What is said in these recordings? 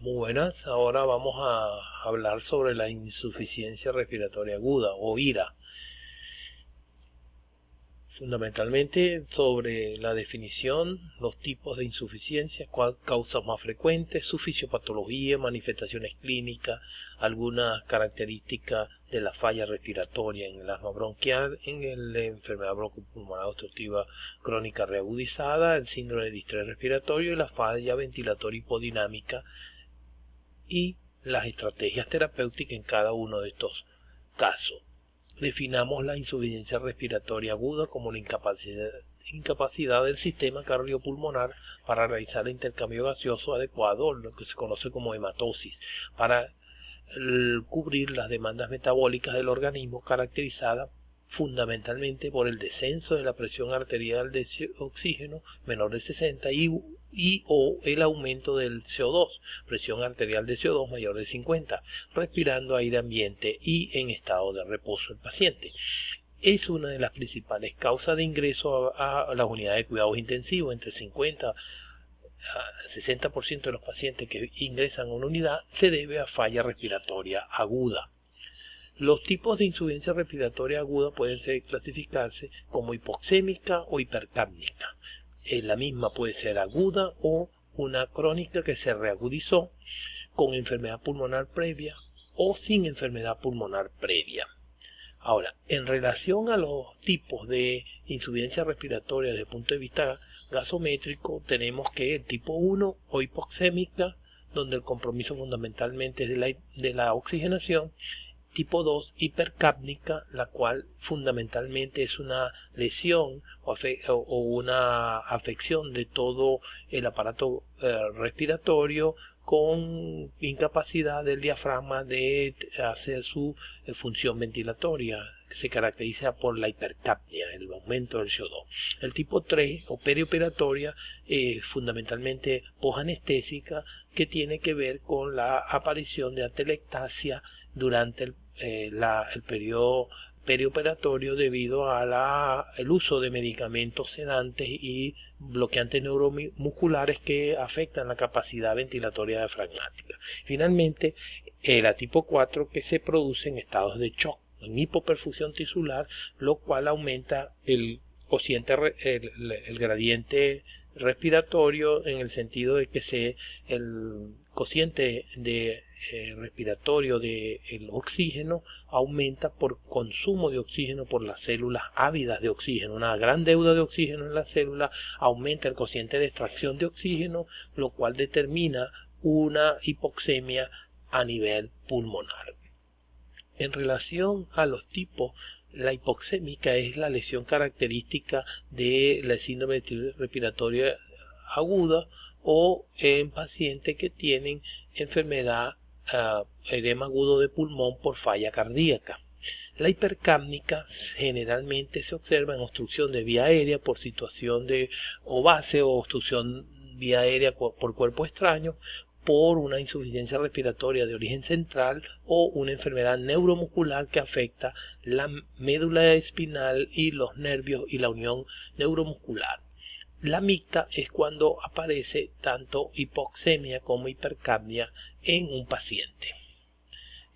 Muy buenas, ahora vamos a hablar sobre la insuficiencia respiratoria aguda o IRA. Fundamentalmente sobre la definición, los tipos de insuficiencia, causas más frecuentes, su fisiopatología, manifestaciones clínicas, algunas características de la falla respiratoria en el asma bronquial, en la enfermedad broncopulmonar obstructiva crónica reagudizada, el síndrome de distrés respiratorio y la falla ventilatoria hipodinámica y las estrategias terapéuticas en cada uno de estos casos. Definamos la insuficiencia respiratoria aguda como la incapacidad del sistema cardiopulmonar para realizar el intercambio gaseoso adecuado, lo que se conoce como hematosis, para cubrir las demandas metabólicas del organismo, caracterizada fundamentalmente por el descenso de la presión arterial de oxígeno menor de 60 o el aumento del CO2, presión arterial de CO2 mayor de 50, respirando aire ambiente y en estado de reposo el paciente. Es una de las principales causas de ingreso a las unidades de cuidados intensivos. Entre 50 a 60% de los pacientes que ingresan a una unidad se debe a falla respiratoria aguda. Los tipos de insuficiencia respiratoria aguda pueden clasificarse como hipoxémica o hipercápnica. La misma puede ser aguda o una crónica que se reagudizó con enfermedad pulmonar previa o sin enfermedad pulmonar previa. Ahora, en relación a los tipos de insuficiencia respiratoria desde el punto de vista gasométrico, tenemos que el tipo 1 o hipoxémica, donde el compromiso fundamentalmente es de la oxigenación. Tipo 2, hipercápnica, la cual fundamentalmente es una lesión o una afección de todo el aparato respiratorio con incapacidad del diafragma de hacer su función ventilatoria, que se caracteriza por la hipercapnia, el aumento del CO2. El tipo 3 o perioperatoria, fundamentalmente posanestésica, que tiene que ver con la aparición de atelectasia durante el periodo perioperatorio debido a el uso de medicamentos sedantes y bloqueantes neuromusculares que afectan la capacidad ventilatoria diafragmática. Finalmente, la tipo 4, que se produce en estados de shock, en hipoperfusión tisular, lo cual aumenta el gradiente respiratorio, en el sentido de que el cociente respiratorio del oxígeno aumenta por consumo de oxígeno por las células ávidas de oxígeno. Una gran deuda de oxígeno en la célula aumenta el cociente de extracción de oxígeno, lo cual determina una hipoxemia a nivel pulmonar. En relación a los tipos, la hipoxémica es la lesión característica de la síndrome respiratoria aguda o en pacientes que tienen enfermedad edema agudo de pulmón por falla cardíaca. La hipercápnica generalmente se observa en obstrucción de vía aérea por situación de o base o obstrucción vía aérea por cuerpo extraño, por una insuficiencia respiratoria de origen central o una enfermedad neuromuscular que afecta la médula espinal y los nervios y la unión neuromuscular. La mixta es cuando aparece tanto hipoxemia como hipercapnia en un paciente.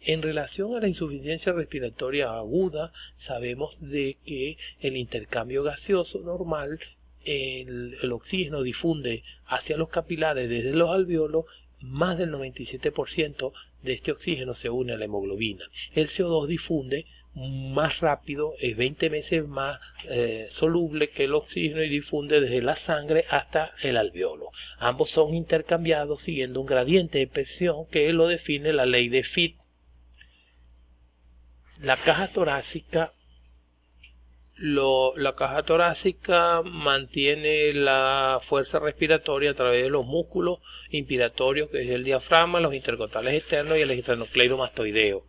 En relación a la insuficiencia respiratoria aguda, sabemos de que el intercambio gaseoso normal, el oxígeno difunde hacia los capilares desde los alvéolos. Más del 97% de este oxígeno se une a la hemoglobina. El CO2 difunde más rápido, es 20 veces más soluble que el oxígeno y difunde desde la sangre hasta el alvéolo. Ambos son intercambiados siguiendo un gradiente de presión que lo define la ley de Fitt. La caja torácica mantiene la fuerza respiratoria a través de los músculos inspiratorios, que es el diafragma, los intercostales externos y el esternocleidomastoideo.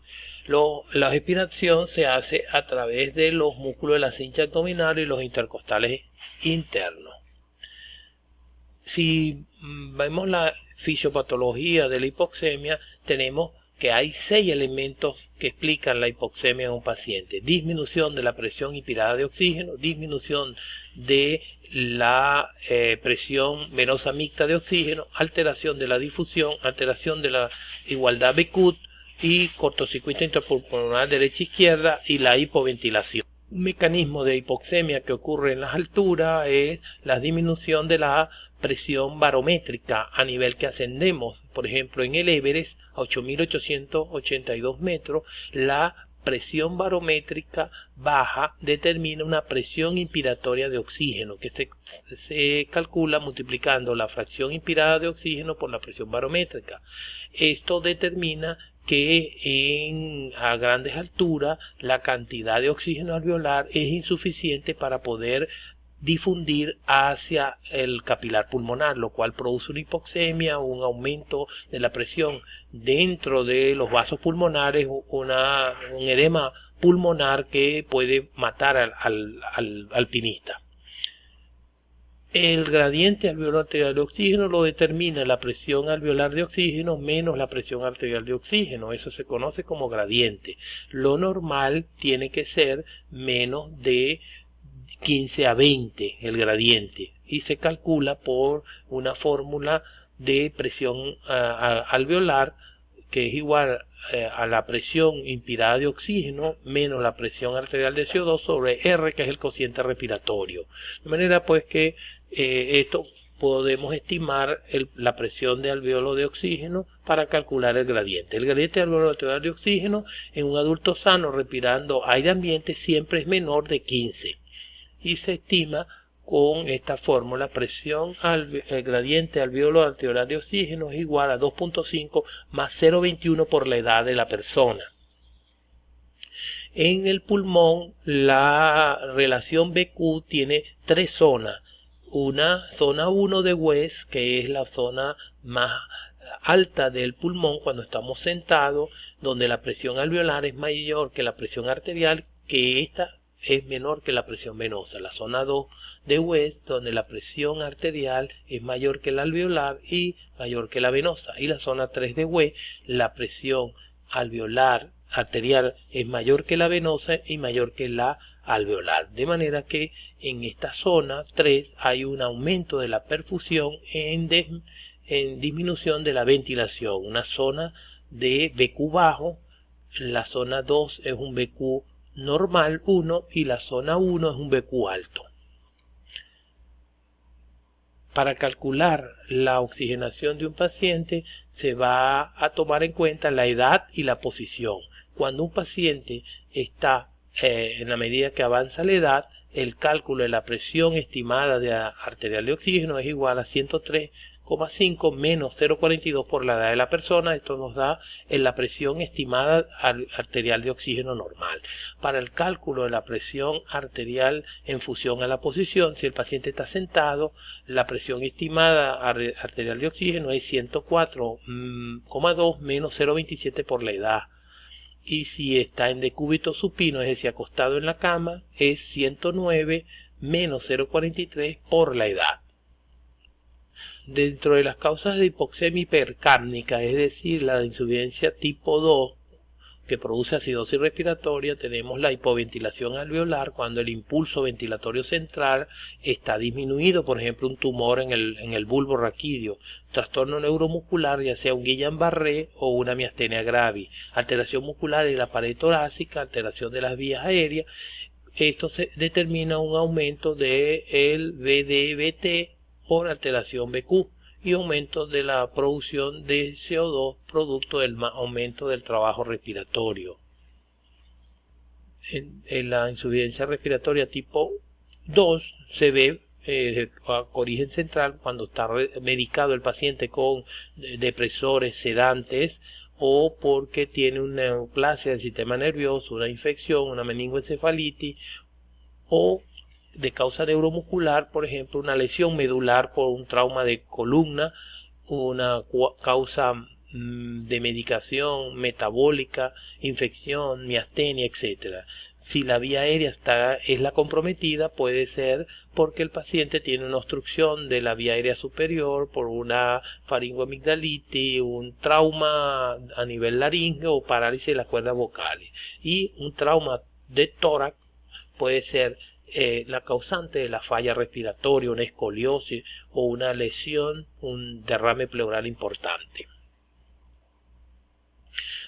La expiración se hace a través de los músculos de la cincha abdominal y los intercostales internos. Si vemos la fisiopatología de la hipoxemia, tenemos que hay 6 elementos que explican la hipoxemia en un paciente: disminución de la presión inspirada de oxígeno, disminución de la presión venosa mixta de oxígeno, alteración de la difusión, alteración de la igualdad Beckut y cortocircuito intrapulmonar derecha-izquierda y la hipoventilación. Un mecanismo de hipoxemia que ocurre en las alturas es la disminución de la presión barométrica a nivel que ascendemos. Por ejemplo, en el Everest a 8.882 metros, la presión barométrica baja determina una presión inspiratoria de oxígeno que se calcula multiplicando la fracción inspirada de oxígeno por la presión barométrica. Esto determina que a grandes alturas la cantidad de oxígeno alveolar es insuficiente para poder difundir hacia el capilar pulmonar, lo cual produce una hipoxemia, un aumento de la presión dentro de los vasos pulmonares, un edema pulmonar que puede matar al alpinista. El gradiente alveolar arterial de oxígeno lo determina la presión alveolar de oxígeno menos la presión arterial de oxígeno. Eso se conoce como gradiente. Lo normal tiene que ser menos de 15 a 20 el gradiente y se calcula por una fórmula de presión alveolar que es igual a la presión inspirada de oxígeno menos la presión arterial de CO2 sobre R, que es el cociente respiratorio. De manera pues que esto podemos estimar la presión de alveolo de oxígeno para calcular el gradiente. El gradiente de alveolo arterial de oxígeno en un adulto sano respirando aire ambiente siempre es menor de 15 y se estima con esta fórmula: el gradiente alveolo arterial de oxígeno es igual a 2.5 más 0.21 por la edad de la persona. En el pulmón la relación BQ tiene 3 zonas. Una zona 1 de West, que es la zona más alta del pulmón cuando estamos sentados, donde la presión alveolar es mayor que la presión arterial, que esta es menor que la presión venosa. La zona 2 de West, donde la presión arterial es mayor que la alveolar y mayor que la venosa. Y la zona 3 de West, la presión alveolar arterial es mayor que la venosa y mayor que la alveolar. De manera que en esta zona 3 hay un aumento de la perfusión en disminución de la ventilación. Una zona de BQ bajo, la zona 2 es un BQ normal 1 y la zona 1 es un BQ alto. Para calcular la oxigenación de un paciente se va a tomar en cuenta la edad y la posición. Cuando un paciente está en la medida que avanza la edad, el cálculo de la presión estimada arterial de oxígeno es igual a 103,5 menos 0,42 por la edad de la persona. Esto nos da la presión estimada arterial de oxígeno normal. Para el cálculo de la presión arterial en función a la posición, si el paciente está sentado, la presión estimada arterial de oxígeno es 104,2 menos 0,27 por la edad. Y si está en decúbito supino, es decir, acostado en la cama, es 109 menos 0,43 por la edad. Dentro de las causas de hipoxemia hipercápnica, es decir, la de insuficiencia tipo 2, que produce acidosis respiratoria, tenemos la hipoventilación alveolar cuando el impulso ventilatorio central está disminuido, por ejemplo un tumor en el bulbo raquídeo, trastorno neuromuscular, ya sea un Guillain-Barré o una miastenia gravis, alteración muscular de la pared torácica, alteración de las vías aéreas. Esto se determina un aumento del VDBT por alteración BQ y aumento de la producción de CO2 producto del aumento del trabajo respiratorio. En la insuficiencia respiratoria tipo 2 se ve origen central cuando está medicado el paciente con depresores, sedantes, o porque tiene una neoplasia del sistema nervioso, una infección, una meningoencefalitis, o de causa neuromuscular, por ejemplo, una lesión medular por un trauma de columna, una causa de medicación metabólica, infección, miastenia, etc. Si la vía aérea es la comprometida, puede ser porque el paciente tiene una obstrucción de la vía aérea superior por una faringoamigdalitis, un trauma a nivel laríngeo o parálisis de las cuerdas vocales. Y un trauma de tórax puede ser la causante de la falla respiratoria, una escoliosis o una lesión, un derrame pleural importante.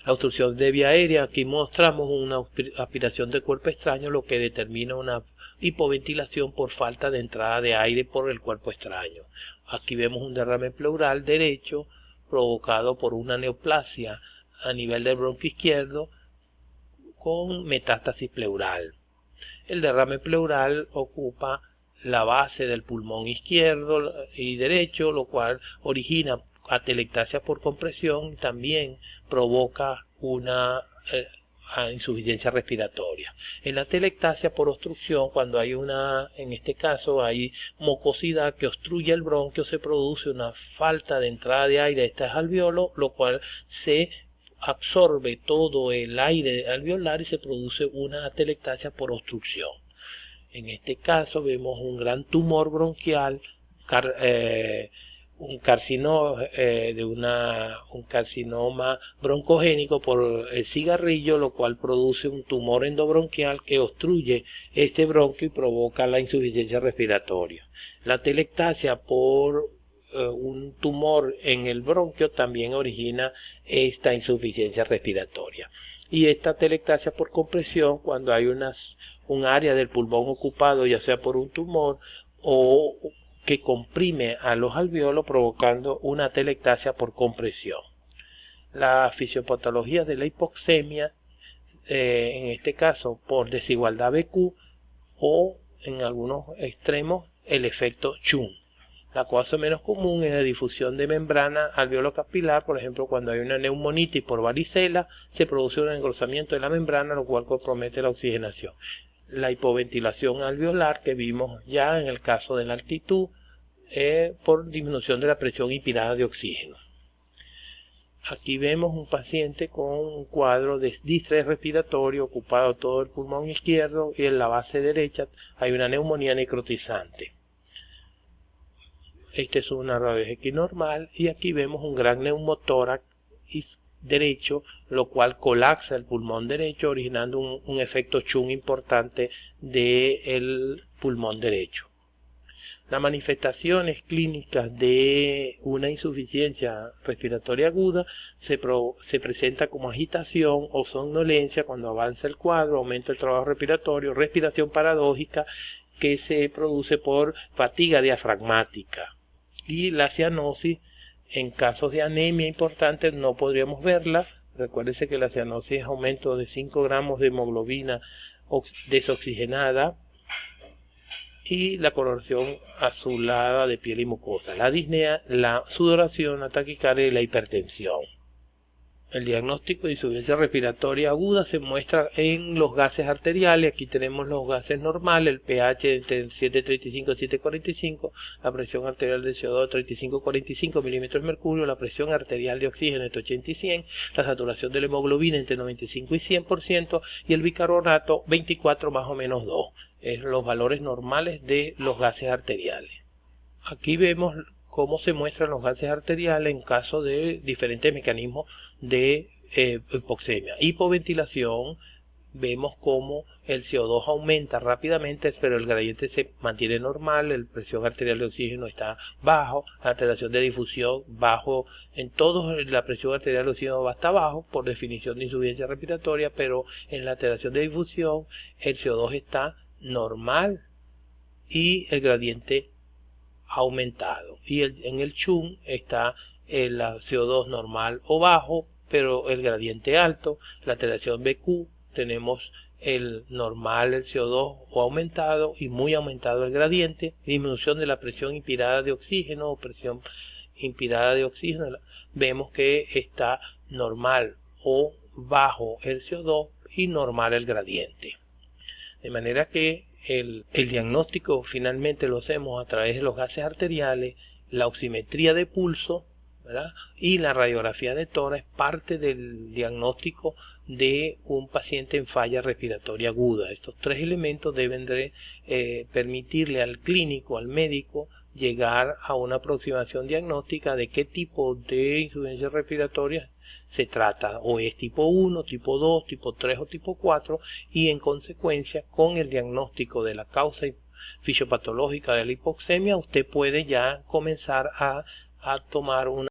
La obstrucción de vía aérea, aquí mostramos una aspiración de cuerpo extraño, lo que determina una hipoventilación por falta de entrada de aire por el cuerpo extraño. Aquí vemos un derrame pleural derecho provocado por una neoplasia a nivel del bronquio izquierdo con metástasis pleural. El derrame pleural ocupa la base del pulmón izquierdo y derecho, lo cual origina atelectasia por compresión y también provoca una insuficiencia respiratoria. En la atelectasia por obstrucción, cuando hay en este caso hay mucosidad que obstruye el bronquio, se produce una falta de entrada de aire a estas alveolos, lo cual se absorbe todo el aire alveolar y se produce una atelectasia por obstrucción. En este caso vemos un gran tumor bronquial, un carcinoma broncogénico por el cigarrillo, lo cual produce un tumor endobronquial que obstruye este bronquio y provoca la insuficiencia respiratoria. La atelectasia por un tumor en el bronquio también origina esta insuficiencia respiratoria. Y esta atelectasia por compresión, cuando hay un área del pulmón ocupado, ya sea por un tumor o que comprime a los alveolos, provocando una atelectasia por compresión. La fisiopatología de la hipoxemia, en este caso por desigualdad BQ o en algunos extremos el efecto Chung. La causa menos común es la difusión de membrana alveolo-capilar. Por ejemplo, cuando hay una neumonitis por varicela, se produce un engrosamiento de la membrana, lo cual compromete la oxigenación. La hipoventilación alveolar, que vimos ya en el caso de la altitud, por disminución de la presión inspirada de oxígeno. Aquí vemos un paciente con un cuadro de distrés respiratorio, ocupado todo el pulmón izquierdo, y en la base derecha hay una neumonía necrotizante. Este es una radiografía normal y aquí vemos un gran neumotórax derecho, lo cual colapsa el pulmón derecho, originando un efecto Chung importante del pulmón derecho. Las manifestaciones clínicas de una insuficiencia respiratoria aguda se presenta como agitación o somnolencia cuando avanza el cuadro, aumenta el trabajo respiratorio, respiración paradójica que se produce por fatiga diafragmática. Y la cianosis, en casos de anemia importante no podríamos verla. Recuérdese que la cianosis es aumento de 5 gramos de hemoglobina desoxigenada y la coloración azulada de piel y mucosa, la disnea, la sudoración, la taquicardia y la hipertensión. El diagnóstico de insuficiencia respiratoria aguda se muestra en los gases arteriales. Aquí tenemos los gases normales, el pH entre 7.35 y 7.45, la presión arterial de CO2 35-45 milímetros de mercurio, la presión arterial de oxígeno entre 80 y 100, la saturación de la hemoglobina entre 95 y 100% y el bicarbonato 24 más o menos 2. Es los valores normales de los gases arteriales. Aquí vemos cómo se muestran los gases arteriales en caso de diferentes mecanismos de hipoxemia. Hipoventilación, vemos cómo el CO2 aumenta rápidamente, pero el gradiente se mantiene normal, la presión arterial de oxígeno está bajo, la alteración de difusión bajo, en todos la presión arterial de oxígeno va hasta abajo, por definición de insuficiencia respiratoria, pero en la alteración de difusión el CO2 está normal y el gradiente aumentado, y en el Chung está el CO2 normal o bajo, pero el gradiente alto. La alteración BQ tenemos el normal, el CO2 o aumentado y muy aumentado el gradiente. Disminución de la presión inspirada de oxígeno o presión inspirada de oxígeno, vemos que está normal o bajo el CO2 y normal el gradiente. De manera que el diagnóstico finalmente lo hacemos a través de los gases arteriales, la oximetría de pulso. ¿verdad? Y la radiografía de tórax es parte del diagnóstico de un paciente en falla respiratoria aguda. Estos tres elementos deben de permitirle al clínico, al médico, llegar a una aproximación diagnóstica de qué tipo de insuficiencia respiratoria se trata, o es tipo 1, tipo 2, tipo 3 o tipo 4, y en consecuencia con el diagnóstico de la causa fisiopatológica de la hipoxemia usted puede ya comenzar a tomar una